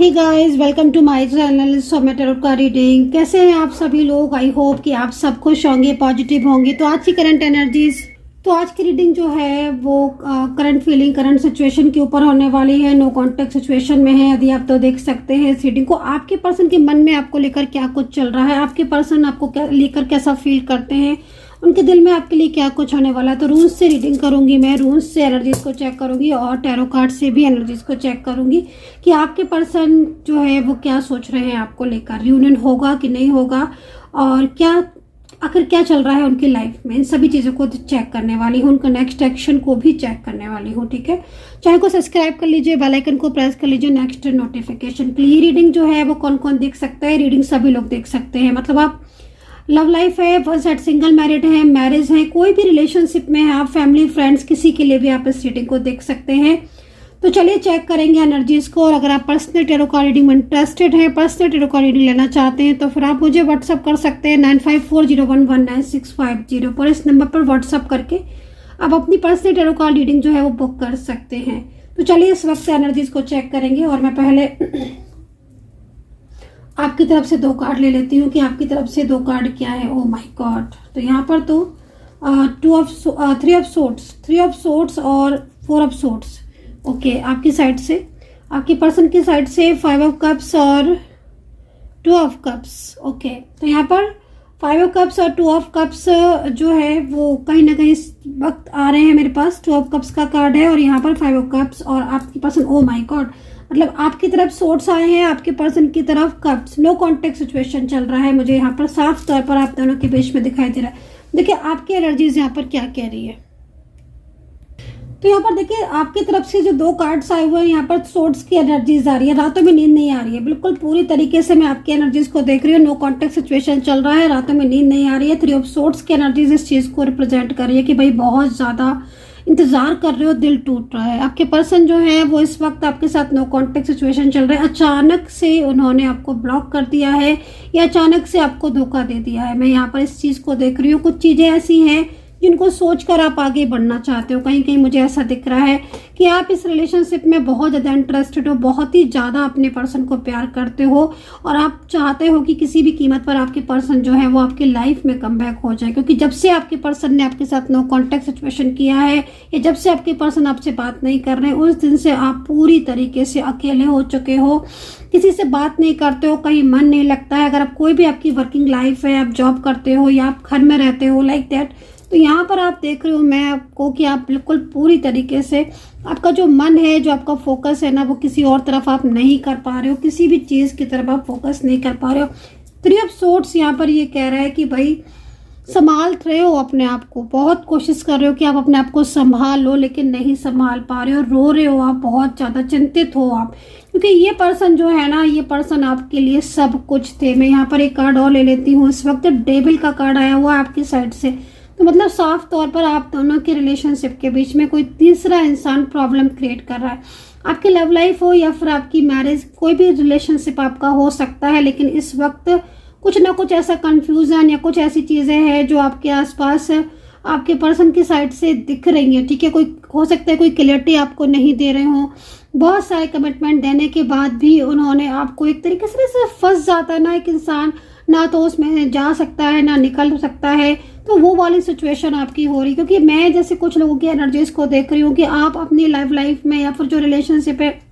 Hey guys, welcome to my channel Saumya tarot का reading. कैसे हैं आप सभी लोग? आई होप कि आप सब खुश होंगे, पॉजिटिव होंगे। तो आज की करंट एनर्जीज, तो आज की रीडिंग जो है वो करंट फीलिंग, करंट सिचुएशन के ऊपर होने वाली है। नो कॉन्टेक्ट सिचुएशन में है। यदि आप तो देख सकते हैं इस रीडिंग को। आपके पर्सन के मन में आपको लेकर क्या कुछ चल रहा है, आपके पर्सन आपको लेकर कैसा फील करते हैं, उनके दिल में आपके लिए क्या कुछ होने वाला है। तो रून्स से रीडिंग करूंगी मैं, रून्स से एनर्जीज को चेक करूंगी और टैरो कार्ड से भी एनर्जीज को चेक करूंगी कि आपके पर्सन जो है वो क्या सोच रहे हैं आपको लेकर। रियूनियन होगा कि नहीं होगा, और क्या आखिर क्या चल रहा है उनकी लाइफ में। इन सभी चीज़ों को चेक करने वाली हूँ, उनका नेक्स्ट एक्शन को भी चेक करने वाली हूँ। ठीक है, चाहे को सब्सक्राइब कर लीजिए, बेल आइकन को प्रेस कर लीजिए नेक्स्ट नोटिफिकेशन के लिए। रीडिंग जो है वो कौन कौन देख सकता है? रीडिंग सभी लोग देख सकते हैं। मतलब आप लव लाइफ है, फर्स्ट सेट सिंगल मैरिड है, मैरिज है, कोई भी रिलेशनशिप में है आप, फैमिली फ्रेंड्स, किसी के लिए भी आप इस रीडिंग को देख सकते हैं। तो चलिए चेक करेंगे एनर्जीज को। और अगर आप पर्सनल टैरो कार्ड रीडिंग में इंटरेस्टेड हैं, पर्सनल टैरो कार्ड रीडिंग लेना चाहते हैं, तो फिर आप मुझे व्हाट्सअप कर सकते हैं 9540119650 पर। इस नंबर पर व्हाट्सअप करके आप अपनी पर्सनल टैरो कार्ड रीडिंग जो है वो बुक कर सकते हैं। तो चलिए इस वक्त एनर्जीज को चेक करेंगे। और मैं पहले आपकी तरफ से 2 कार्ड ले लेती हूँ कि आपकी तरफ से 2 कार्ड क्या है। ओ माय गॉड, तो यहाँ पर तो 3 ऑफ सोर्ड्स और 4 ऑफ सोर्ड्स। ओके, आपकी साइड से, आपके पर्सन की साइड से 5 ऑफ कप्स और 2 ऑफ कप्स। ओके, तो यहाँ पर 5 ऑफ कप्स और 2 ऑफ कप्स जो है वो कहीं ना कहीं इस वक्त आ रहे हैं मेरे पास। 2 ऑफ कप्स का कार्ड है और यहाँ पर 5 ऑफ कप्स और आपकी पर्सन। ओ माय गॉड, मतलब आपकी तरफ सोर्स आए हैं, आपके पर्सन की तरफ कप्स। नो कॉन्टेक्ट सिचुएशन चल रहा है मुझे यहाँ पर साफ तौर पर आप दोनों के बीच में दिखाई दे रहा है। देखिए आपकी एनर्जीज यहाँ पर क्या कह रही है। तो यहाँ पर देखिए आपकी तरफ से जो 2 कार्ड्स आए हुए हैं, यहाँ पर सोर्ड्स की एनर्जीज आ रही है। रातों में नींद नहीं आ रही है, बिल्कुल पूरी तरीके से मैं आपकी एनर्जीज को देख रही हूँ। नो कॉन्टेक्ट सिचुएशन चल रहा है, रातों में नींद नहीं आ रही है। 3 ऑफ सोर्ड्स की एनर्जीज इस चीज को रिप्रेजेंट कर रही है कि भाई बहुत ज्यादा इंतजार कर रहे हो, दिल टूट रहा है। आपके पर्सन जो है वो इस वक्त आपके साथ नो कॉन्टेक्ट सिचुएशन चल रहा है। अचानक से उन्होंने आपको ब्लॉक कर दिया है या अचानक से आपको धोखा दे दिया है। मैं यहाँ पर इस चीज को देख रही हूँ। कुछ चीजें ऐसी हैं जिनको सोचकर आप आगे बढ़ना चाहते हो। कहीं कहीं मुझे ऐसा दिख रहा है कि आप इस रिलेशनशिप में बहुत ज़्यादा इंटरेस्टेड हो, बहुत ही ज़्यादा अपने पर्सन को प्यार करते हो और आप चाहते हो कि किसी भी कीमत पर आपके पर्सन जो है वो आपकी लाइफ में कमबैक हो जाए। क्योंकि जब से आपके पर्सन ने आपके साथ नो कॉन्टेक्ट सिचुएशन किया है या जब से आपके पर्सन आपसे बात नहीं कर रहे हैं, उस दिन से आप पूरी तरीके से अकेले हो चुके हो, किसी से बात नहीं करते हो, कहीं मन नहीं लगता है। अगर आप कोई भी आपकी वर्किंग लाइफ है, आप जॉब करते हो या आप घर में रहते हो लाइक दैट, तो यहाँ पर आप देख रहे हो मैं आपको कि आप बिल्कुल पूरी तरीके से आपका जो मन है, जो आपका फोकस है ना, वो किसी और तरफ आप नहीं कर पा रहे हो, किसी भी चीज़ की तरफ आप फोकस नहीं कर पा रहे हो। 3 ऑफ सोर्ड्स यहाँ पर ये कह रहा है कि भाई संभाल रहे हो अपने आप को, बहुत कोशिश कर रहे हो कि आप अपने आप को संभाल लो, लेकिन नहीं संभाल पा रहे हो, रो रहे हो आप, बहुत ज़्यादा चिंतित हो आप। क्योंकि ये पर्सन जो है ना, ये पर्सन आपके लिए सब कुछ थे। मैं यहाँ पर एक कार्ड और ले लेती हूँ। इस वक्त डेविल का कार्ड आया हुआ है आपकी साइड से। तो मतलब साफ तौर पर आप दोनों के रिलेशनशिप के बीच में कोई तीसरा इंसान प्रॉब्लम क्रिएट कर रहा है। आपकी लव लाइफ हो या फिर आपकी मैरिज, कोई भी रिलेशनशिप आपका हो सकता है, लेकिन इस वक्त कुछ ना कुछ ऐसा कंफ्यूजन या कुछ ऐसी चीज़ें हैं जो आपके आसपास आपके पर्सन की साइड से दिख रही हैं। ठीक है, कोई हो सकता है कोई क्लियरिटी आपको नहीं दे रहे हो। बहुत सारे कमिटमेंट देने के बाद भी उन्होंने आपको एक तरीके से फंस जाता है ना एक इंसान, ना तो उसमें जा सकता है ना निकल सकता है। तो वो वाली सिचुएशन आपकी हो रही। क्योंकि मैं जैसे कुछ लोगों की एनर्जीज को देख रही हूँ कि आप अपनी लाइफ में या फिर जो रिलेशनशिप है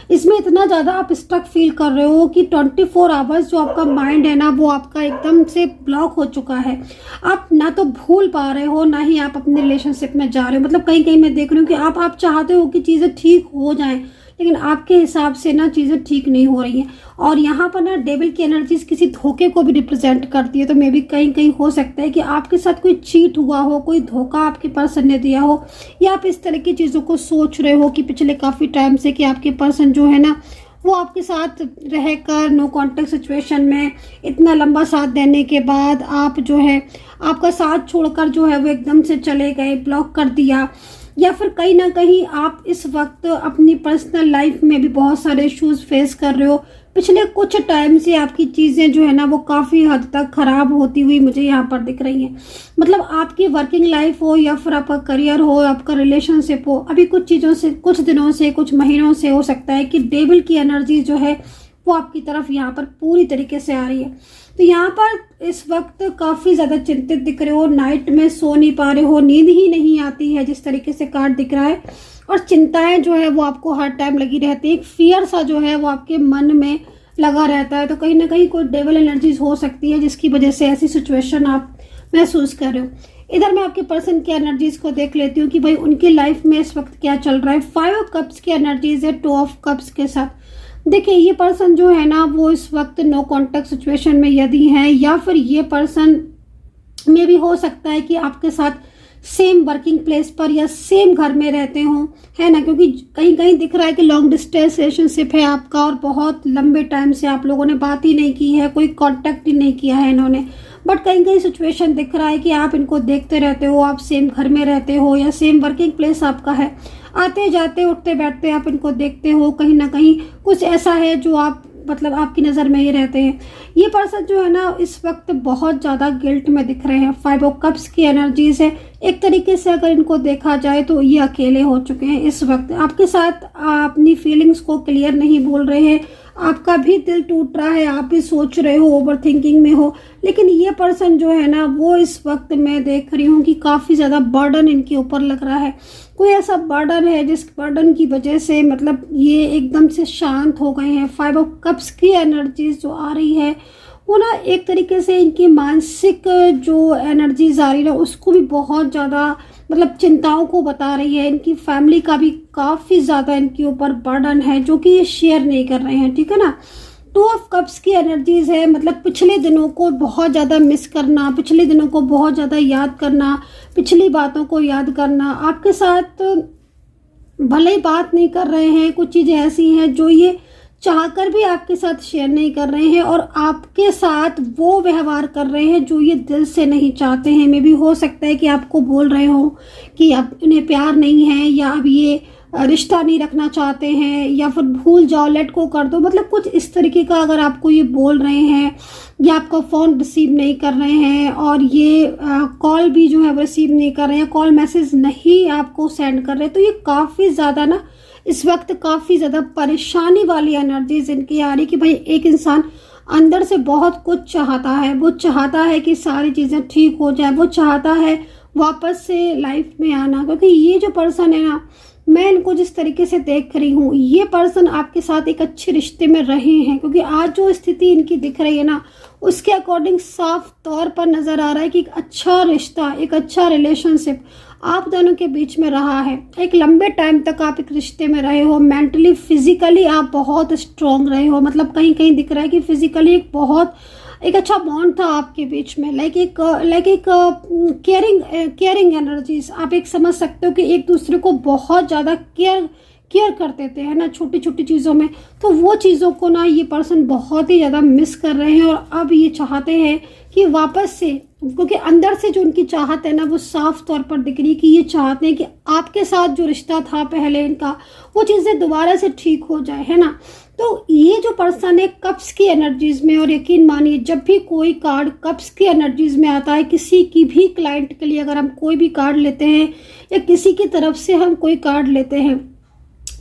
इसमें इतना ज़्यादा आप स्टक फील कर रहे हो कि 24 आवर्स जो आपका माइंड है ना, वो आपका एकदम से ब्लॉक हो चुका है। आप ना तो भूल पा रहे हो, ना ही आप अपने रिलेशनशिप में जा रहे हो। मतलब कहीं कहीं मैं देख रही हूँ कि आप चाहते हो कि चीज़ें ठीक हो जाएं, लेकिन आपके हिसाब से ना चीज़ें ठीक नहीं हो रही हैं। और यहाँ पर ना डेविल की एनर्जीज किसी धोखे को भी रिप्रेजेंट करती है। तो मे भी कहीं कहीं हो सकता है कि आपके साथ कोई चीट हुआ हो, कोई धोखा आपके पर्सन ने दिया हो, या आप इस तरह की चीज़ों को सोच रहे हो कि पिछले काफ़ी टाइम से कि आपके पर्सन जो है ना वो आपके साथ रहकर नो कॉन्टेक्ट सिचुएशन में इतना लंबा साथ देने के बाद आप जो है आपका साथ छोड़कर जो है वो एकदम से चले गए, ब्लॉक कर दिया। या फिर कहीं ना कहीं आप इस वक्त अपनी पर्सनल लाइफ में भी बहुत सारे इश्यूज फेस कर रहे हो, पिछले कुछ टाइम से आपकी चीज़ें जो है ना वो काफ़ी हद तक ख़राब होती हुई मुझे यहाँ पर दिख रही हैं। मतलब आपकी वर्किंग लाइफ हो या फिर आपका करियर हो, आपका रिलेशनशिप हो, अभी कुछ चीज़ों से, कुछ दिनों से, कुछ महीनों से हो सकता है कि डेविल की एनर्जी जो है वो आपकी तरफ यहाँ पर पूरी तरीके से आ रही है। तो यहाँ पर इस वक्त काफ़ी ज़्यादा चिंतित दिख रहे हो, नाइट में सो नहीं पा रहे हो, नींद ही नहीं आती है जिस तरीके से कार्ड दिख रहा है, और चिंताएं जो है वो आपको हर टाइम लगी रहती है। एक फियर सा जो है वो आपके मन में लगा रहता है। तो कहीं ना कहीं कोई डेविल एनर्जीज हो सकती है जिसकी वजह से ऐसी सिचुएशन आप महसूस कर रहे हो। इधर मैं आपके पर्सन की एनर्जीज को देख लेती हूँ कि भाई उनकी लाइफ में इस वक्त क्या चल रहा है। 5 कप्स की एनर्जीज है 2 ऑफ कप्स के साथ। देखिए ये पर्सन जो है ना वो इस वक्त नो कॉन्टेक्ट सिचुएशन में यदि है, या फिर ये पर्सन में भी हो सकता है कि आपके साथ सेम वर्किंग प्लेस पर या सेम घर में रहते हों, है ना, क्योंकि कहीं कहीं दिख रहा है कि लॉन्ग डिस्टेंस रिलेशनशिप है आपका और बहुत लंबे टाइम से आप लोगों ने बात ही नहीं की है, कोई कांटेक्ट ही नहीं किया है इन्होंने। बट कहीं कहीं सिचुएशन दिख रहा है कि आप इनको देखते रहते हो, आप सेम घर में रहते हो या सेम वर्किंग प्लेस आपका है, आते जाते उठते बैठते आप इनको देखते हो, कहीं ना कहीं कुछ ऐसा है जो आप मतलब आपकी नज़र में ही रहते हैं। ये पर्सन जो है ना इस वक्त बहुत ज़्यादा गिल्ट में दिख रहे हैं। 5 ऑफ कप्स की एनर्जीज है। एक तरीके से अगर इनको देखा जाए तो ये अकेले हो चुके हैं इस वक्त, आपके साथ अपनी फीलिंग्स को क्लियर नहीं बोल रहे हैं, आपका भी दिल टूट रहा है, आप भी सोच रहे हो, ओवर थिंकिंग में हो। लेकिन ये पर्सन जो है ना वो इस वक्त मैं देख रही हूँ कि काफ़ी ज़्यादा बर्डन इनके ऊपर लग रहा है। कोई ऐसा बर्डन है जिस बर्डन की वजह से मतलब ये एकदम से शांत हो गए हैं। 5 ऑफ कप्स की एनर्जीज जो आ रही है वो ना एक तरीके से इनकी मानसिक जो एनर्जीज आ रही है उसको भी बहुत ज़्यादा मतलब चिंताओं को बता रही है। इनकी फैमिली का भी काफ़ी ज़्यादा इनके ऊपर बर्डन है जो कि ये शेयर नहीं कर रहे हैं, ठीक है ना। 2 ऑफ कप्स की एनर्जीज है, मतलब पिछले दिनों को बहुत ज़्यादा मिस करना, पिछले दिनों को बहुत ज़्यादा याद करना, पिछली बातों को याद करना। आपके साथ भले ही बात नहीं कर रहे हैं, कुछ चीज़ें ऐसी हैं जो ये चाहकर भी आपके साथ शेयर नहीं कर रहे हैं और आपके साथ वो व्यवहार कर रहे हैं जो ये दिल से नहीं चाहते हैं। मे भी हो सकता है कि आपको बोल रहे हो कि अब इन्हें प्यार नहीं है या अब ये रिश्ता नहीं रखना चाहते हैं या फिर भूल जाओ, लेट को कर दो, मतलब कुछ इस तरीके का अगर आपको ये बोल रहे हैं या आपका फ़ोन रिसीव नहीं कर रहे हैं और ये कॉल भी जो है वो रिसीव नहीं कर रहे हैं, कॉल मैसेज नहीं आपको सेंड कर रहे, तो ये काफ़ी ज़्यादा ना इस वक्त काफ़ी ज़्यादा परेशानी वाली एनर्जीज इनकी आ रही कि भाई एक इंसान अंदर से बहुत कुछ चाहता है, वो चाहता है कि सारी चीज़ें ठीक हो जाए, वो चाहता है वापस से लाइफ में आना। क्योंकि ये जो पर्सन है ना, मैं इनको जिस तरीके से देख रही हूँ, ये पर्सन आपके साथ एक अच्छे रिश्ते में रहे हैं, क्योंकि आज जो स्थिति इनकी दिख रही है ना उसके अकॉर्डिंग साफ तौर पर नज़र आ रहा है कि एक अच्छा रिश्ता, एक अच्छा रिलेशनशिप आप दोनों के बीच में रहा है। एक लंबे टाइम तक आप एक रिश्ते में रहे हो, मेंटली फिजिकली आप बहुत स्ट्रॉन्ग रहे हो, मतलब कहीं कहीं दिख रहा है कि फिजिकली एक अच्छा बॉन्ड था आपके बीच में, लाइक एक केयरिंग एनर्जीज। आप एक समझ सकते हो कि एक दूसरे को बहुत ज़्यादा केयर करते थे, है ना, छोटी छोटी चीज़ों में। तो वो चीज़ों को ना ये पर्सन बहुत ही ज़्यादा मिस कर रहे हैं और अब ये चाहते हैं कि वापस से, क्योंकि अंदर से जो उनकी चाहत है ना वो साफ तौर पर दिख रही है कि ये चाहते हैं कि आपके साथ जो रिश्ता था पहले इनका, वो चीज़ें दोबारा से ठीक हो जाए, है ना। तो ये जो पर्सन है कप्स की एनर्जीज में, और यकीन मानिए जब भी कोई कार्ड कप्स की एनर्जीज में आता है, किसी की भी क्लाइंट के लिए अगर हम कोई भी कार्ड लेते हैं या किसी की तरफ से हम कोई कार्ड लेते हैं,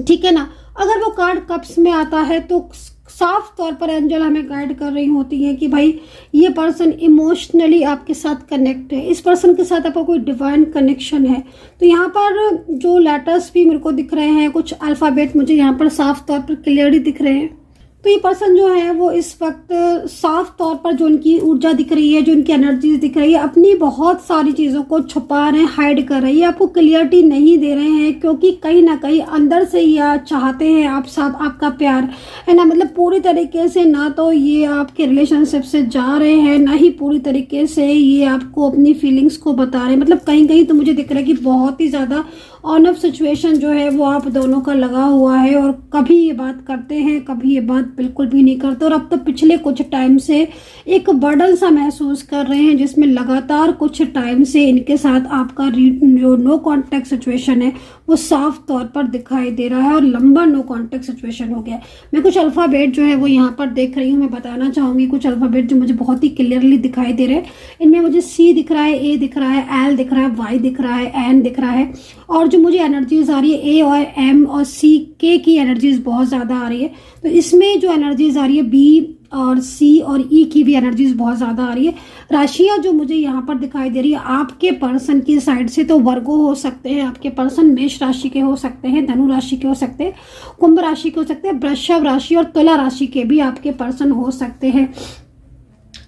ठीक है ना, अगर वो कार्ड कप्स में आता है तो साफ तौर पर एंजल हमें गाइड कर रही होती हैं कि भाई ये पर्सन इमोशनली आपके साथ कनेक्ट है, इस पर्सन के साथ आपका कोई डिवाइन कनेक्शन है। तो यहाँ पर जो लेटर्स भी मेरे को दिख रहे हैं, कुछ अल्फ़ाबेट मुझे यहाँ पर साफ तौर पर क्लियरली दिख रहे हैं। तो ये पर्सन जो है वो इस वक्त साफ तौर पर जो उनकी ऊर्जा दिख रही है, जो उनकी एनर्जीज दिख रही है, अपनी बहुत सारी चीज़ों को छुपा रहे हैं, हाइड कर रहे हैं, आपको क्लियरिटी नहीं दे रहे हैं, क्योंकि कहीं ना कहीं अंदर से ये चाहते हैं आप साथ आपका प्यार, है ना। मतलब पूरी तरीके से ना तो ये आपके रिलेशनशिप से जा रहे हैं, ना ही पूरी तरीके से ये आपको अपनी फीलिंग्स को बता रहे हैं। मतलब कहीं कहीं तो मुझे दिख रहा है कि बहुत ही ज़्यादा ऑन ऑफ सिचुएशन जो है वो आप दोनों का लगा हुआ है, और कभी ये बात करते हैं, कभी ये बात बिल्कुल भी नहीं करते। और अब तो पिछले कुछ टाइम से एक बर्डन सा महसूस कर रहे हैं, जिसमें लगातार कुछ टाइम से इनके साथ आपका जो नो कांटेक्ट सिचुएशन है वो साफ तौर पर दिखाई दे रहा है, और लंबा नो कांटेक्ट सिचुएशन हो गया। मैं कुछ अल्फ़ाबेट जो है वो यहाँ पर देख रही हूँ, मैं बताना चाहूँगी कुछ अल्फ़ाबेट जो मुझे बहुत ही क्लियरली दिखाई दे रहे हैं। इनमें मुझे सी दिख रहा है, ए दिख रहा है, एल दिख रहा है, वाई दिख रहा है, एन दिख रहा है, और जो मुझे एनर्जीज आ रही है ए और एम और सी, के की एनर्जीज बहुत ज़्यादा आ रही है। तो इसमें जो एनर्जीज आ रही है बी और सी और ई की भी एनर्जीज बहुत ज़्यादा आ रही है। राशियाँ जो मुझे यहाँ पर दिखाई दे रही है आपके पर्सन की साइड से, तो वर्गो हो सकते हैं आपके पर्सन, मेष राशि के हो सकते हैं, धनु राशि के हो सकते हैं, कुंभ राशि के हो सकते हैं, वृषभ राशि और तुला राशि के भी आपके पर्सन हो सकते हैं।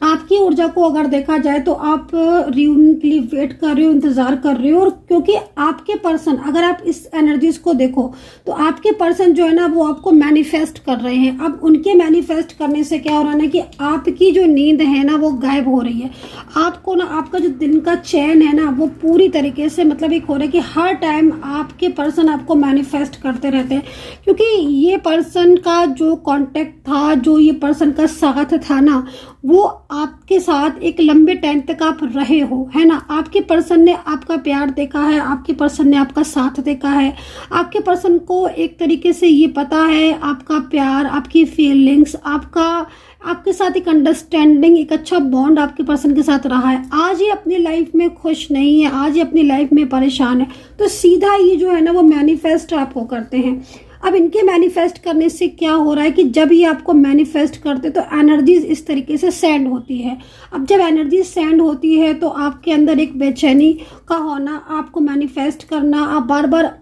आपकी ऊर्जा को अगर देखा जाए तो आप रियूनियन के लिए वेट कर रहे हो, इंतजार कर रहे हो, और क्योंकि आपके पर्सन, अगर आप इस एनर्जीज को देखो तो आपके पर्सन जो है ना वो आपको मैनिफेस्ट कर रहे हैं। अब उनके मैनिफेस्ट करने से क्या हो रहा है ना कि आपकी जो नींद है ना वो गायब हो रही है। आपको ना आपका जो दिन का चैन है ना वो पूरी तरीके से मतलब एक हो रहा है कि हर टाइम आपके पर्सन आपको मैनिफेस्ट करते रहते हैं, क्योंकि ये पर्सन का जो कांटेक्ट था, जो ये पर्सन का साथ था ना, वो आपके साथ एक लंबे टाइम तक आप रहे हो, है ना। आपके पर्सन ने आपका प्यार देखा है, आपके पर्सन ने आपका साथ देखा है, आपके पर्सन को एक तरीके से ये पता है आपका प्यार, आपकी फीलिंग्स, आपके साथ एक अंडरस्टैंडिंग, एक अच्छा बॉन्ड आपके पर्सन के साथ रहा है। आज ये अपनी लाइफ में खुश नहीं है, आज ये अपनी लाइफ में परेशान है, तो सीधा ये जो है ना वो मैनिफेस्ट आपको करते हैं। अब इनके मैनिफेस्ट करने से क्या हो रहा है कि जब ये आपको मैनिफेस्ट करते तो एनर्जीज इस तरीके से सेंड होती है। अब जब एनर्जी सेंड होती है तो आपके अंदर एक बेचैनी का होना, आपको मैनिफेस्ट करना, आप बार बार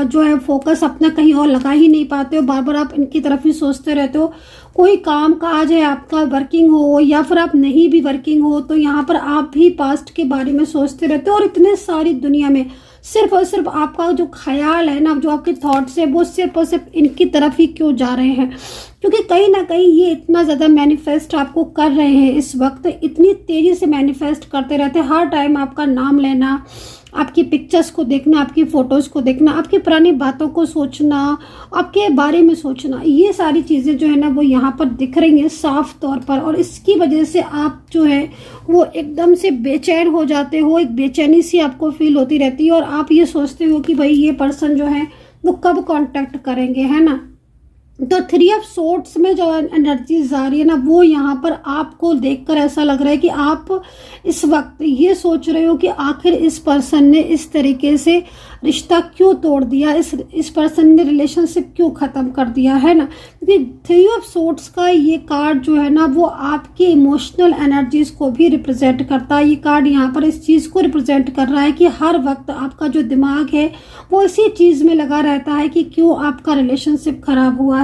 जो है फोकस अपना कहीं और लगा ही नहीं पाते हो, बार बार आप इनकी तरफ ही सोचते रहते हो। कोई काम काज है आपका, वर्किंग हो या फिर आप नहीं भी वर्किंग हो, तो यहाँ पर आप भी पास्ट के बारे में सोचते रहते हो, और इतने सारी दुनिया में सिर्फ और सिर्फ आपका जो ख्याल है ना, जो आपके थॉट्स है, वो सिर्फ और सिर्फ इनकी तरफ ही क्यों जा रहे हैं, क्योंकि कहीं ना कहीं ये इतना ज़्यादा मैनिफेस्ट आपको कर रहे हैं इस वक्त, इतनी तेज़ी से मैनिफेस्ट करते रहते हैं। हर टाइम आपका नाम लेना, आपकी पिक्चर्स को देखना, आपकी फ़ोटोज़ को देखना, आपकी पुरानी बातों को सोचना, आपके बारे में सोचना, ये सारी चीज़ें जो है ना वो यहाँ पर दिख रही हैं साफ तौर पर। और इसकी वजह से आप जो है वो एकदम से बेचैन हो जाते हो, एक बेचैनी सी आपको फील होती रहती है, और आप ये सोचते हो कि भाई ये पर्सन जो है वो कब कांटेक्ट करेंगे, है ना। तो 3 ऑफ सोर्ड्स में जो एनर्जीज आ रही है ना, वो यहाँ पर आपको देखकर ऐसा लग रहा है कि आप इस वक्त ये सोच रहे हो कि आखिर इस पर्सन ने इस तरीके से रिश्ता क्यों तोड़ दिया, इस पर्सन ने रिलेशनशिप क्यों ख़त्म कर दिया, है ना। क्योंकि 3 ऑफ सोर्ड्स का ये कार्ड जो है ना वो आपके इमोशनल एनर्जीज को भी रिप्रेजेंट करता है। ये कार्ड यहाँ पर इस चीज़ को रिप्रेजेंट कर रहा है कि हर वक्त आपका जो दिमाग है वो इसी चीज़ में लगा रहता है कि क्यों आपका रिलेशनशिप खराब हुआ है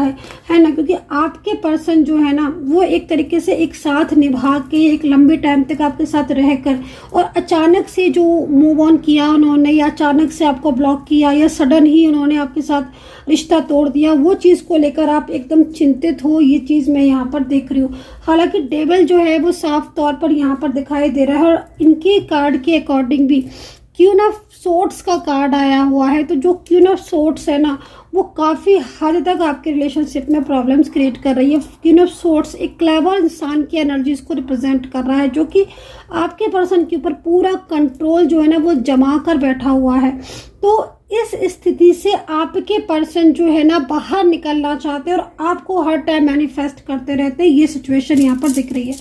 ना। क्योंकि आपके पर्सन जो है ना वो एक तरीके से एक साथ निभा के एक लंबे टाइम तक आपके साथ रहकर, और अचानक से जो मूव ऑन किया उन्होंने, या अचानक से आपको ब्लॉक किया, या सडन ही उन्होंने आपके साथ रिश्ता तोड़ दिया, वो चीज़ को लेकर आप एकदम चिंतित हो। ये चीज़ मैं यहाँ पर देख रही हूँ। हालांकि डेविल जो है वो साफ तौर पर यहाँ पर दिखाई दे रहा है, और इनके कार्ड के अकॉर्डिंग भी क्वीन ऑफ सोर्ड्स का कार्ड आया हुआ है। तो जो क्वीन ऑफ सोर्ड्स है ना वो काफ़ी हद तक आपके रिलेशनशिप में प्रॉब्लम्स क्रिएट कर रही है। क्वीन ऑफ सोर्ड्स एक क्लेवर इंसान की एनर्जीज को रिप्रेजेंट कर रहा है, जो कि आपके पर्सन के ऊपर पूरा कंट्रोल जो है ना वो जमा कर बैठा हुआ है। तो इस स्थिति से आपके पर्सन जो है ना बाहर निकलना चाहते हैं, और आपको हर टाइम मैनिफेस्ट करते रहते हैं। ये सिचुएशन यहाँ पर दिख रही है।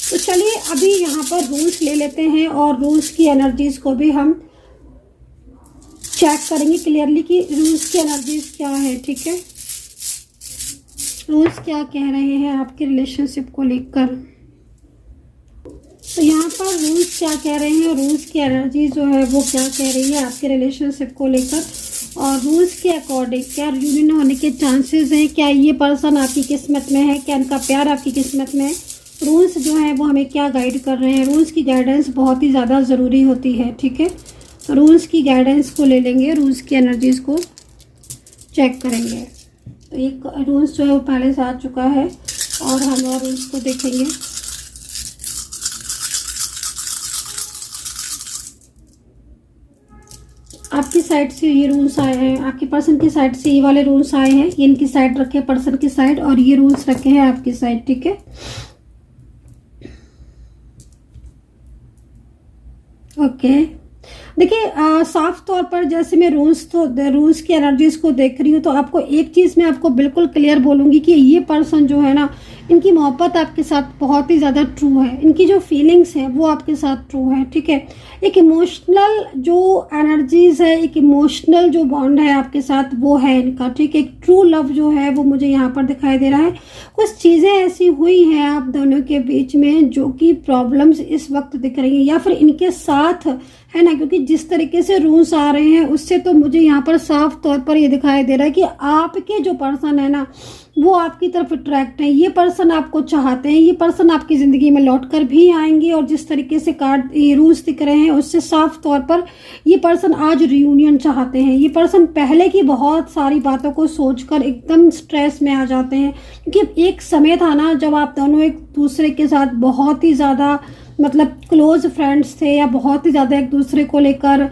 तो चलिए अभी यहाँ पर रूल्स ले लेते हैं, और रूल्स की एनर्जीज को भी हम चेक करेंगे क्लियरली कि रूल्स की एनर्जीज क्या है। ठीक है, रूल्स क्या कह रहे हैं आपके रिलेशनशिप को लेकर। तो यहाँ पर रूल्स क्या कह रहे हैं, रूल्स की एनर्जी जो है वो क्या कह रही है आपके रिलेशनशिप को लेकर, और रूल्स के अकॉर्डिंग क्या रियूनियन होने के चांसेस हैं, क्या ये पर्सन आपकी किस्मत में है, क्या इनका प्यार आपकी किस्मत में है। रूल्स जो है वो हमें क्या गाइड कर रहे हैं। रूल्स की गाइडेंस बहुत ही ज़्यादा ज़रूरी होती है। ठीक है, तो रूल्स की गाइडेंस को ले लेंगे, रूल्स की एनर्जीज को चेक करेंगे। तो एक रूल्स जो है वो पहले से आ चुका है, और हम और रूल्स को देखेंगे। आपकी साइड से ये रूल्स आए हैं, आपके पर्सन की साइड से ये वाले रूल्स आए हैं, ये इनकी साइड रखे हैं पर्सन की साइड, और ये रूल्स रखे हैं आपकी साइड, ठीक है। ओके, देखिए साफ तौर पर जैसे मैं रूल्स की एनर्जीज को देख रही हूँ, तो आपको एक चीज़ मैं आपको बिल्कुल क्लियर बोलूँगी कि ये पर्सन जो है ना, इनकी मोहब्बत आपके साथ बहुत ही ज़्यादा ट्रू है, इनकी जो फीलिंग्स है वो आपके साथ ट्रू है, ठीक है। एक इमोशनल जो एनर्जीज है, एक इमोशनल जो बॉन्ड है आपके साथ वो है इनका, ठीक है। एक ट्रू लव जो है वो मुझे यहाँ पर दिखाई दे रहा है। कुछ चीज़ें ऐसी हुई हैं आप दोनों के बीच में जो कि प्रॉब्लम्स इस वक्त दिख रही हैं, या फिर इनके साथ है ना, क्योंकि जिस तरीके से रूल्स आ रहे हैं उससे तो मुझे यहाँ पर साफ तौर पर ये दिखाई दे रहा है कि आपके जो पर्सन है ना वो आपकी तरफ अट्रैक्ट है, ये पर्सन आपको चाहते हैं, ये पर्सन आपकी ज़िंदगी में लौट कर भी आएंगे। और जिस तरीके से कार्ड ये रूल्स दिख रहे हैं उससे साफ तौर पर ये पर्सन आज रियूनियन चाहते हैं। ये पर्सन पहले की बहुत सारी बातों को सोचकर एकदम स्ट्रेस में आ जाते हैं, क्योंकि एक समय था ना जब आप दोनों एक दूसरे के साथ बहुत ही ज़्यादा मतलब क्लोज फ्रेंड्स थे, या बहुत ही ज़्यादा एक दूसरे को लेकर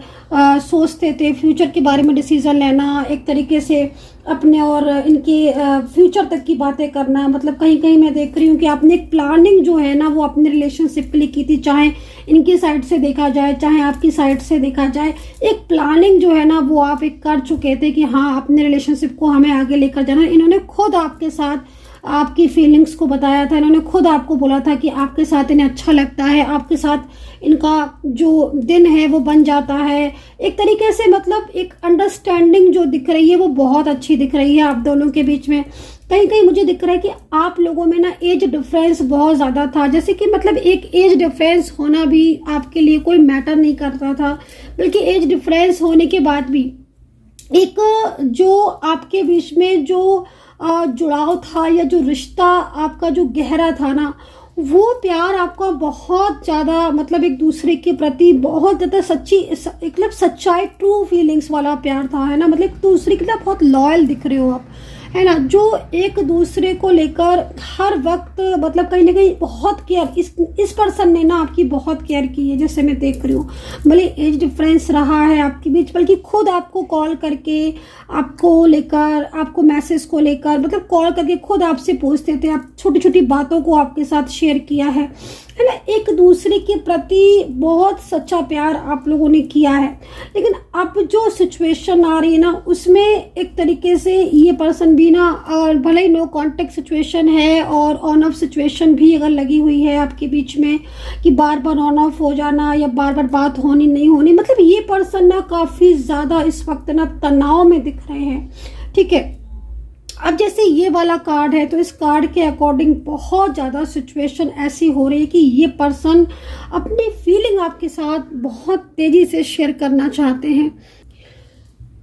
सोचते थे, फ्यूचर के बारे में डिसीजन लेना, एक तरीके से अपने और इनके फ्यूचर तक की बातें करना। मतलब कहीं कहीं मैं देख रही हूँ कि आपने एक प्लानिंग जो है ना वो अपने रिलेशनशिप के लिए की थी, चाहे इनकी साइड से देखा जाए चाहे आपकी साइड से देखा जाए, एक प्लानिंग जो है ना वो आप एक कर चुके थे कि हाँ अपने रिलेशनशिप को हमें आगे लेकर जाना। इन्होंने खुद आपके साथ आपकी फीलिंग्स को बताया था, इन्होंने खुद आपको बोला था कि आपके साथ इन्हें अच्छा लगता है, आपके साथ इनका जो दिन है वो बन जाता है। एक तरीके से मतलब एक अंडरस्टैंडिंग जो दिख रही है वो बहुत अच्छी दिख रही है आप दोनों के बीच में। कहीं कहीं मुझे दिख रहा है कि आप लोगों में ना एज डिफरेंस बहुत ज़्यादा था, जैसे कि मतलब एक एज डिफरेंस होना भी आपके लिए कोई मैटर नहीं करता था, बल्कि एज डिफरेंस होने के बाद भी एक जो आपके बीच में जो जुड़ाव था या जो रिश्ता आपका जो गहरा था ना, वो प्यार आपका बहुत ज़्यादा मतलब एक दूसरे के प्रति बहुत ज़्यादा मतलब सच्चाई ट्रू फीलिंग्स वाला प्यार था, है ना। मतलब एक दूसरे के लिए बहुत लॉयल दिख रहे हो आप, है ना, जो एक दूसरे को लेकर हर वक्त मतलब कहीं ना कहीं बहुत केयर इस पर्सन ने ना आपकी बहुत केयर की है, जैसे मैं देख रही हूँ। भले एज डिफरेंस रहा है आपके बीच, बल्कि खुद आपको कॉल करके आपको लेकर आपको मैसेज को लेकर मतलब कॉल करके खुद आपसे पूछते थे, आप छोटी छोटी बातों को आपके साथ शेयर किया है ना। एक दूसरे के प्रति बहुत सच्चा प्यार आप लोगों ने किया है। लेकिन अब जो सिचुएशन आ रही है ना उसमें एक तरीके से ये पर्सन भी ना, और भले ही नो कॉन्टेक्ट सिचुएशन है और ऑन ऑफ सिचुएशन भी अगर लगी हुई है आपके बीच में कि बार बार ऑन ऑफ हो जाना या बार बार बात होनी नहीं होनी, मतलब ये पर्सन ना काफ़ी ज़्यादा इस वक्त ना तनाव में दिख रहे हैं, ठीक है। अब जैसे ये वाला कार्ड है तो इस कार्ड के अकॉर्डिंग बहुत ज़्यादा सिचुएशन ऐसी हो रही है कि ये पर्सन अपनी फीलिंग आपके साथ बहुत तेज़ी से शेयर करना चाहते हैं,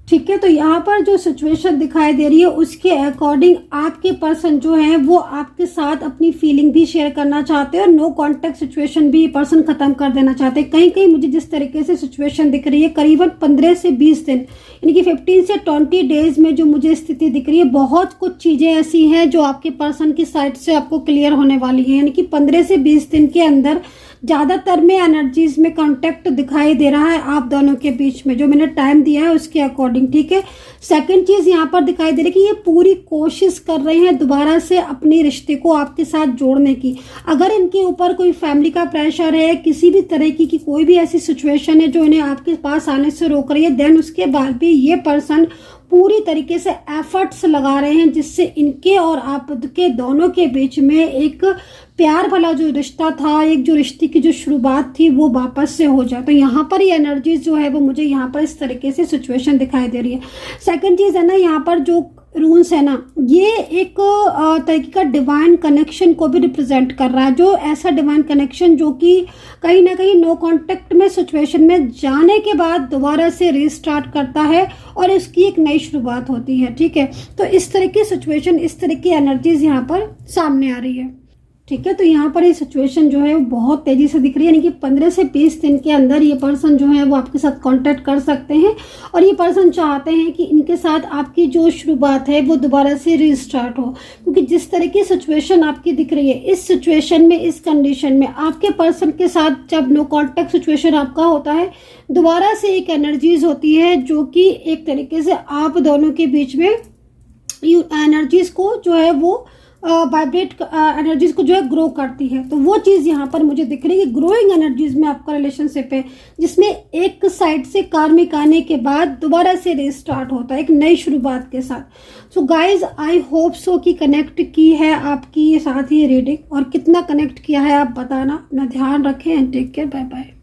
ठीक है। तो यहाँ पर जो सिचुएशन दिखाई दे रही है उसके अकॉर्डिंग आपके पर्सन जो है वो आपके साथ अपनी फीलिंग भी शेयर करना चाहते हैं और नो कॉन्टेक्ट सिचुएशन भी पर्सन खत्म कर देना चाहते हैं। कहीं कहीं मुझे जिस तरीके से सिचुएशन दिख रही है करीबन 15 से 20 दिन यानी कि 15 से 20 डेज में जो मुझे स्थिति दिख रही है, बहुत कुछ चीज़ें ऐसी हैं जो आपके पर्सन की साइड से आपको क्लियर होने वाली है। यानी कि 15 से 20 दिन के अंदर ज़्यादातर में एनर्जीज में कांटेक्ट दिखाई दे रहा है आप दोनों के बीच में, जो मैंने टाइम दिया है उसके अकॉर्डिंग, ठीक है। सेकंड चीज़ यहाँ पर दिखाई दे रही है कि ये पूरी कोशिश कर रहे हैं दोबारा से अपने रिश्ते को आपके साथ जोड़ने की। अगर इनके ऊपर कोई फैमिली का प्रेशर है, किसी भी तरह की कोई भी ऐसी सिचुएशन है जो इन्हें आपके पास आने से रोक रही है, देन उसके बाद भी ये पर्सन पूरी तरीके से एफर्ट्स लगा रहे हैं जिससे इनके और आपके दोनों के बीच में एक प्यार वाला जो रिश्ता था, एक जो रिश्ते की जो शुरुआत थी वो वापस से हो जाए। तो यहाँ पर ये एनर्जीज जो है वो मुझे यहाँ पर इस तरीके से सिचुएशन दिखाई दे रही है। सेकंड चीज़ है ना, यहाँ पर जो रूल्स है ना, ये एक तरीके का डिवाइन कनेक्शन को भी रिप्रेजेंट कर रहा है, जो ऐसा डिवाइन कनेक्शन जो कि कहीं ना कहीं नो कांटेक्ट में सिचुएशन में जाने के बाद दोबारा से रीस्टार्ट करता है और इसकी एक नई शुरुआत होती है, ठीक है। तो इस तरह की सिचुएशन, इस तरह की एनर्जीज यहाँ पर सामने आ रही है, ठीक है। तो यहाँ पर ये सिचुएशन जो है वो बहुत तेजी से दिख रही है, यानी कि 15 से 20 दिन के अंदर ये पर्सन जो है वो आपके साथ कांटेक्ट कर सकते हैं और ये पर्सन चाहते हैं कि इनके साथ आपकी जो शुरुआत है वो दोबारा से रीस्टार्ट हो, क्योंकि जिस तरह की सिचुएशन आपकी दिख रही है, इस सिचुएशन में, इस कंडीशन में आपके पर्सन के साथ जब नो कॉन्टैक्ट सिचुएशन आपका होता है, दोबारा से एक एनर्जीज होती है जो कि एक तरीके से आप दोनों के बीच में एनर्जीज को जो है वो वाइब्रेट एनर्जीज को जो है ग्रो करती है। तो वो चीज़ यहाँ पर मुझे दिख रही है कि ग्रोइंग एनर्जीज में आपका रिलेशनशिप है, जिसमें एक साइड से कार्मिक आने के बाद दोबारा से रिस्टार्ट होता है एक नई शुरुआत के साथ। So guys I hope so कि कनेक्ट की है आपकी साथ ये रीडिंग, और कितना कनेक्ट किया है आप बताना। अपना ध्यान रखें and take care, bye bye.